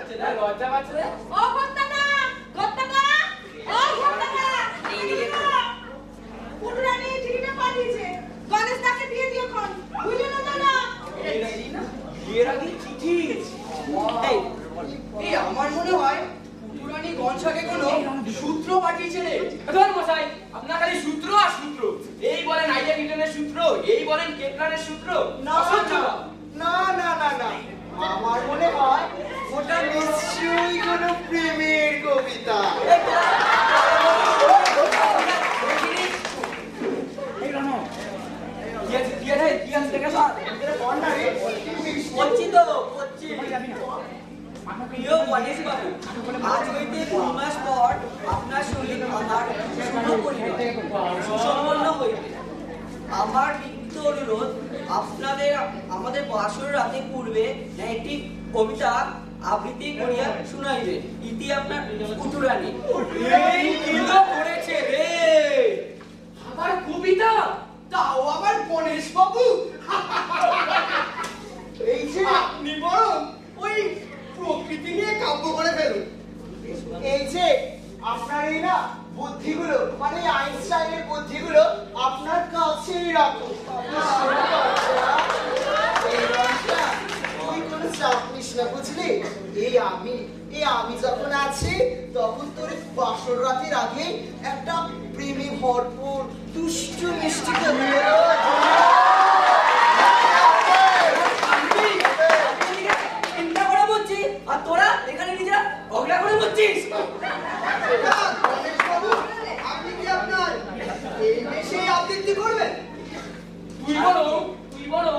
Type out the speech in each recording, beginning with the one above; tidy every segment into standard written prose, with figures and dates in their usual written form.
লজ্জা পাচ্ছে রে। ও কর্তাদা, কর্তাদা, ও কর্তাদা, পুটুরানি চিঠিটা পাঠিয়েছে। গণেশ দাকে দিয়ে দিও কোন। বুঝলে না দাদা? বিয়ের আগে চিঠি। এই আমার মনে হয় পুটুরানি গনসাকে কোনো সূত্র পাঠিয়েছে রে। ধর মশাই, আপনার খালি সূত্র আর সূত্র। এই বলেন আইজাক নিউটনের সূত্র, এই বলেন কেপলারের সূত্র। না না না না না, আমার মনে হয় ওটা নিশ্চয়ই কোনো প্রেমের কবিতা। আজ হইতে 2 মাস পর আপনার সহিত আমার শুভ পরিচয় সম্পন্ন হইবে। আমার লিখিত অনুরোধ, আপনাদের আমাদের বাসর রাতে পূর্বে একটি কবিতা আবৃত্তি করিয়া শুনাইবে। ইতি আপনার পুটুরানি। করেছে রে আবার কবিতা, তাও আবার গণেশ বাবু। এই যে আপনি বরং ওই প্রকৃতি নিয়ে কাব্য করে ফেলুন। এই যে আপনার এই না বুদ্ধিগুলো, মানে আইনস্টাইনের বুদ্ধিগুলো আপনার কাছেই রাখুন। তুই কোনো চাপ নিস না, বুঝলি? এই আমি যখন আছি তখন তোর বাসর রাতের আগে একটা প্রেমে ভরপুর দুষ্টু মিষ্টি কবিতা আর তোরা এখানে নিজেরা অগলা করে বলছিস। আপনি কি আপনার এই দেশে আবৃত্তি করবেন? তুই বলো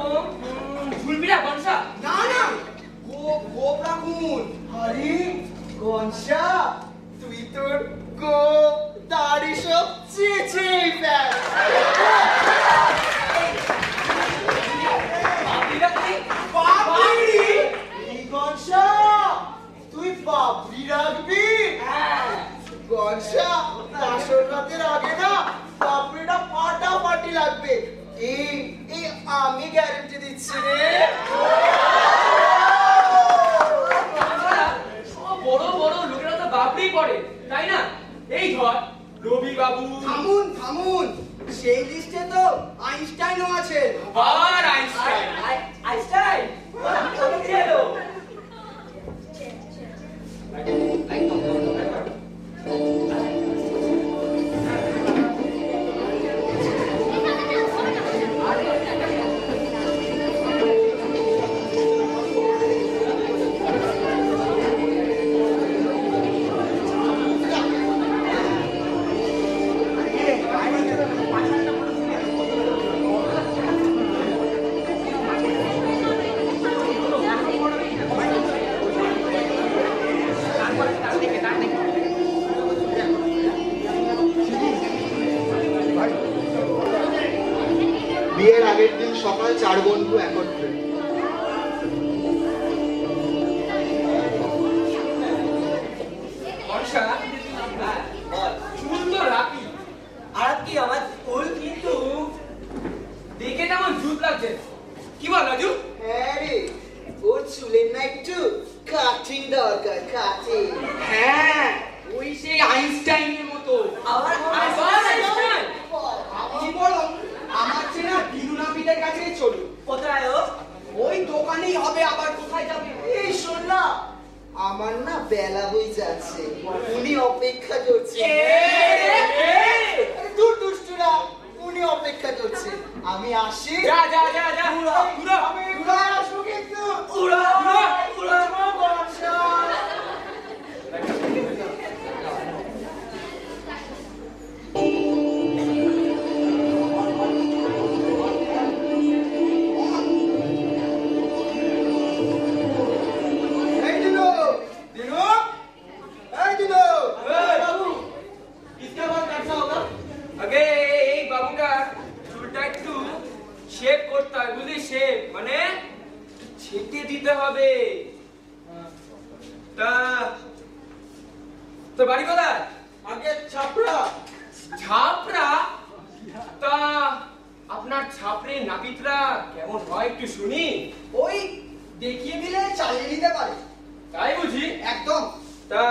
ঝুলবিরা গনসা। না না, গোপ রাখুন। আরে গনসা, তুই তোর গোপ দাড়ি সব চেঁচেই ফেল। গনসা, তুই বাবরি রাখবি? গনসা, বাসর রাতের আগে না বাবরিটা ফাটাফাটি লাগবে। এই আমি গ্যারান্টি দিচ্ছি রে। বড় বড় লোকেরা তো বাবরি পড়ে, তাই না? এই ধর রবি বাবু। থামুন, সেই লিস্টে তো আইনস্টাইনও আছে। আবার আইনস্টাইন ওটা কি হলো? বিয়ের আগের দিন সকাল 4 বন্ধু একত্রে। চুল তো রাখি, আর কি আমার চুল কিন্তু দেখে তেমন জুত লাগছে। কি বল রাজু? হ্যাঁ রে, ওর চুলের না একটু কাটিং দরকার, কাটিং। হ্যাঁ, ওই সেই আইনস্টাইনের মতো। আবার আইনস্টাইন? আপনি বলুন, আমার চেনা বিরুনাপিদের কাছেই চলুন। কোথায় ও? ওই দোকানেই হবে, আবার কোথায় যাবে? এই শোন না, আমার না বেলা বই যাচ্ছে, উনি অপেক্ষা করছে। দূর দুষ্টুরা, উনি অপেক্ষা করছে। আমি আসি। যা যা যা যা, আমি ঘরে আসবো কিন্তু। উড়া উড়া উড়া। তোর বাড়ি কোথায়? আগে ছাপড়া। ছাপড়া? তা আপনার ছাপড়ে নাপিতরা কেমন হয় একটু শুনি। ওই দেখিয়ে দিলে চালিয়ে নিতে পারে। তাই বুঝি? একদম। তা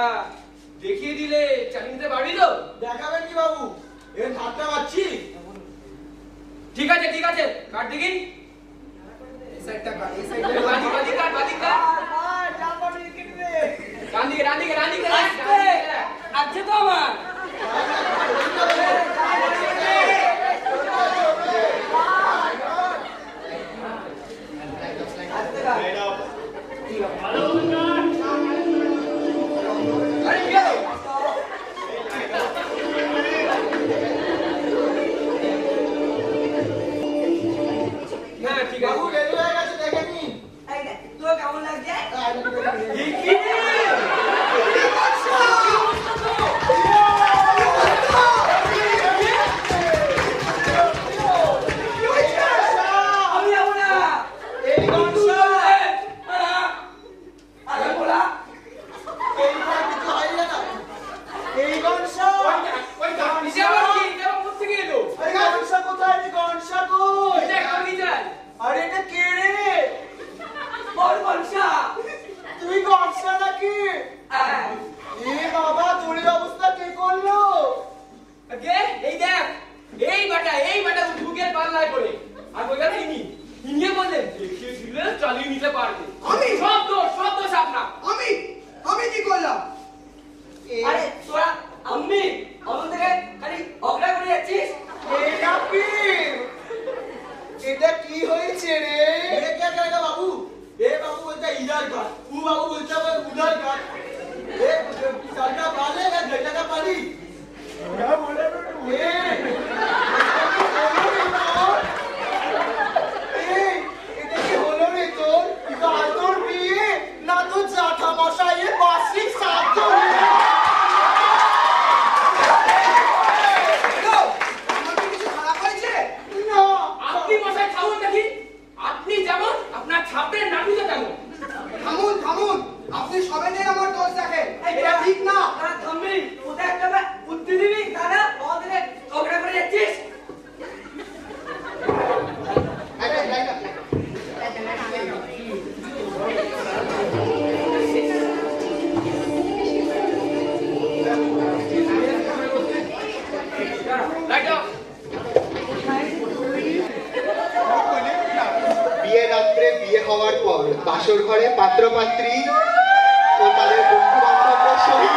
দেখিয়ে দিলে চালিয়ে নিতে পারবি তো? দেখাবেন কি বাবু? এর ধারটা পাচ্ছি। ঠিক আছে ঠিক আছে, কাট দেখি। এই সাইডটা কাট, এই বাদিক সাইডটা বাদিক কাট, বাদিক কাট। ডান দিকে ডান দিকে ডান দিকে আছে তো আমার। হ্যাঁ ঠিক আছে। বাবু রেডি হয়ে গেছে, দেখে নিন। এই দেখ, তোর কেমন লাগছে? দেখি আমি যাবো না। এই গনসা, আরে বলা, এইটা কিছু হয় না। এই গনসা, ওই গাড়িতে আবার কি এটা কোথা থেকে এলো? এই গনসা কোথায়? এই গনসা কই? এটা কই যায়? আরে এটা কে রে? বল বলসা। তুই গনসা নাকি? এ বাবা, তোর এই অবস্থা কে করলো? আগে এই দেখ, এই বাটা উঠুকের পাল্লায় পড়ে। আর ওই গেল ইনি বললেন দেখিয়ে দিলে চালিয়ে নিতে পারবে। আমি? সব দোষ আপনার। আমি কি করলাম? আরে তোরা আমি অমন থেকে খালি অগ্রা করে যাচ্ছিস। এটা কি? এটা কি হয়েছে রে? ये क्या करेगा बाबू? ए बाबू बोलता है इधर काट, वो बाबू बोलता है उधर काट। ए साटा पाले या घटा का पानी? क्या बोले ए এটা কি হলো রে তোর? গাদর বিয়ে না তো জাঠা মশাই এর বার্ষিক শ্রাদ্ধ। আপনি মশাই খাউন নাকি? আপনি যেমন আপনার ছাত্রের নাতিও তেমন। থামুন, আপনি সবাই নিয়ে আমার দোষ দেখেন, এটা ঠিক না। তারা থামবি, ওদের একটা বুদ্ধি দিবি, তারা অমন থেকে অগ্রা করে যাচ্ছিস। Light off. বিয়ে রাত্রে বিয়ে হওয়ার পর বাসর ঘরে পাত্র পাত্রী ও তাদের বন্ধু বান্ধবদের সহিত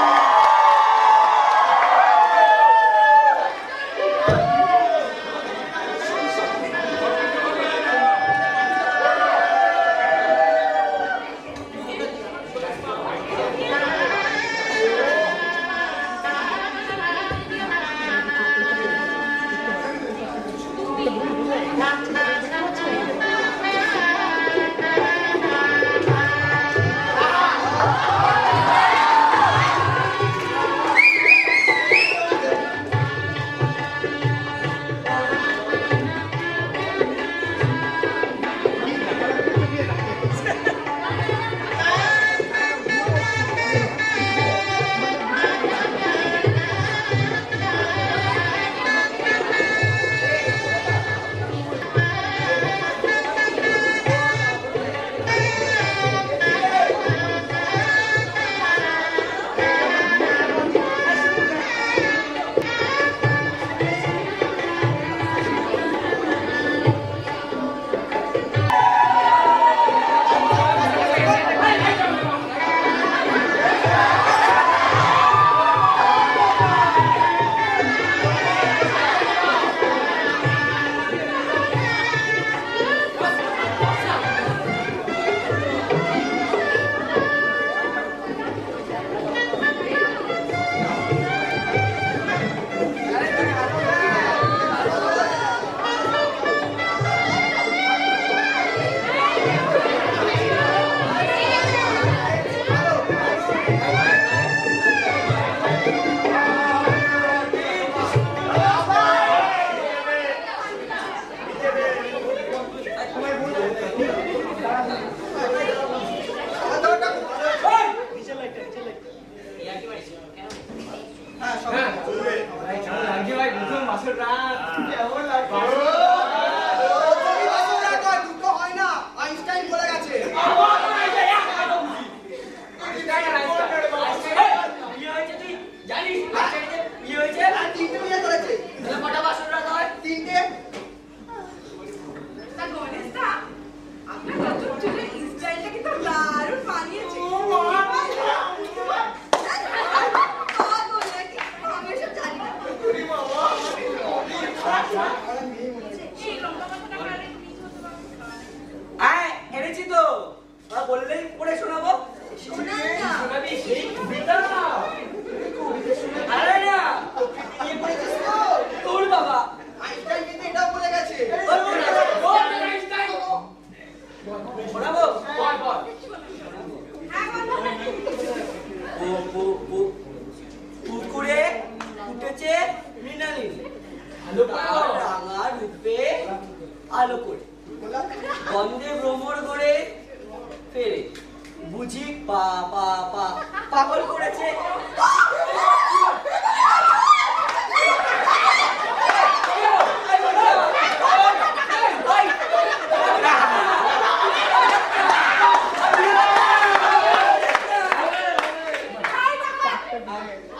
পাগল করেছে।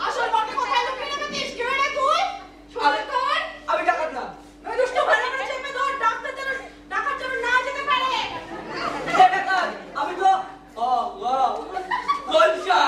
আসল বাকি কোথায় লুকিয়ে রেখেছিস? কে রে তুই? শয়তান! আমি ডাকাত না। দুষ্টু ভালো করে চেপে ধর, ডাক্তার যেন না যেতে পারে। কে ডাকাত? আমি তো ও গলসা